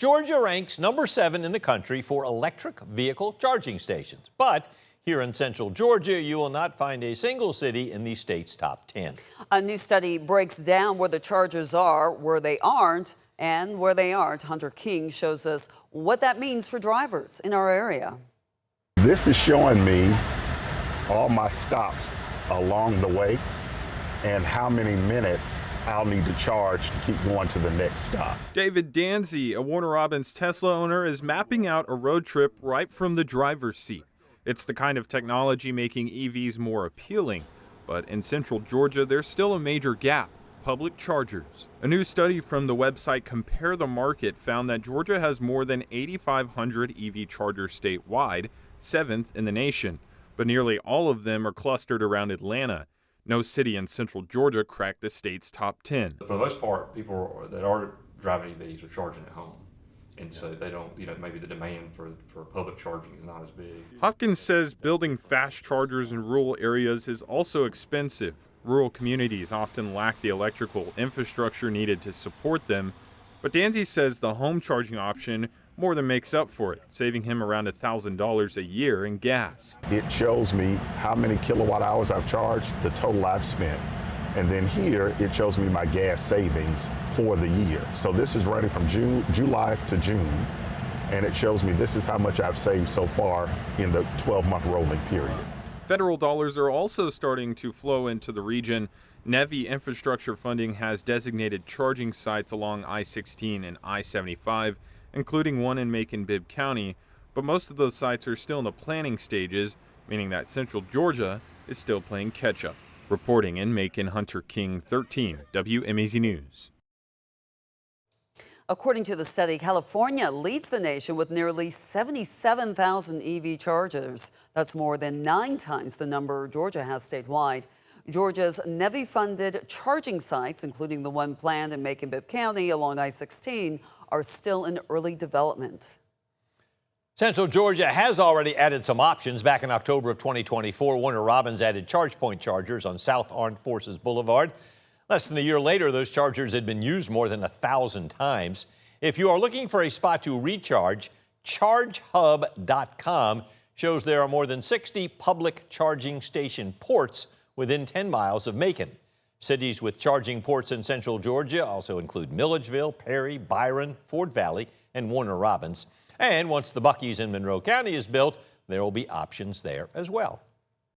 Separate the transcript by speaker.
Speaker 1: Georgia ranks number 7 in the country for electric vehicle charging stations. But here in central Georgia, you will not find a single city in the state's top 10.
Speaker 2: A new study breaks down where the chargers are, where they aren't, and where they aren't. Hunter King shows us what that means for drivers in our area.
Speaker 3: This is showing me all my stops along the way and how many minutes I'll need to charge to keep going to the next stop.
Speaker 4: David Danzy, a Warner Robins Tesla owner, is mapping out a road trip right from the driver's seat. It's the kind of technology making EVs more appealing. But in central Georgia, there's still a major gap: public chargers. A new study from the website Compare the Market found that Georgia has more than 8,500 EV chargers statewide, 7th in the nation. But nearly all of them are clustered around Atlanta. No city in central Georgia cracked the state's top 10.
Speaker 5: For the most part, people that are driving EVs are charging at home. And so they don't, maybe the demand for public charging is not as big.
Speaker 4: Hopkins says building fast chargers in rural areas is also expensive. Rural communities often lack the electrical infrastructure needed to support them. But Danzy says the home charging option more than makes up for it, saving him around $1,000 a year in gas.
Speaker 3: It shows me how many kilowatt hours I've charged, the total I've spent. And then here, it shows me my gas savings for the year. So this is running from July to June, and it shows me this is how much I've saved so far in the 12-month rolling period.
Speaker 4: Federal dollars are also starting to flow into the region. NEVI infrastructure funding has designated charging sites along I-16 and I-75, including one in Macon-Bibb County, but most of those sites are still in the planning stages, meaning that central Georgia is still playing catch-up. Reporting in Macon, Hunter King, 13 WMAZ News.
Speaker 2: According to the study, California leads the nation with nearly 77,000 EV chargers. That's more than 9 times the number Georgia has statewide. Georgia's NEVI-funded charging sites, including the one planned in Macon-Bibb County along I-16, are still in early development.
Speaker 1: Central Georgia has already added some options. Back in October of 2024, Warner Robins added ChargePoint chargers on South Armed Forces Boulevard. Less than a year later, those chargers had been used more than 1,000 times. If you are looking for a spot to recharge, ChargeHub.com shows there are more than 60 public charging station ports within 10 miles of Macon. Cities with charging ports in central Georgia also include Milledgeville, Perry, Byron, Ford Valley, and Warner Robins. And once the Buc-ee's in Monroe County is built, there will be options there as well.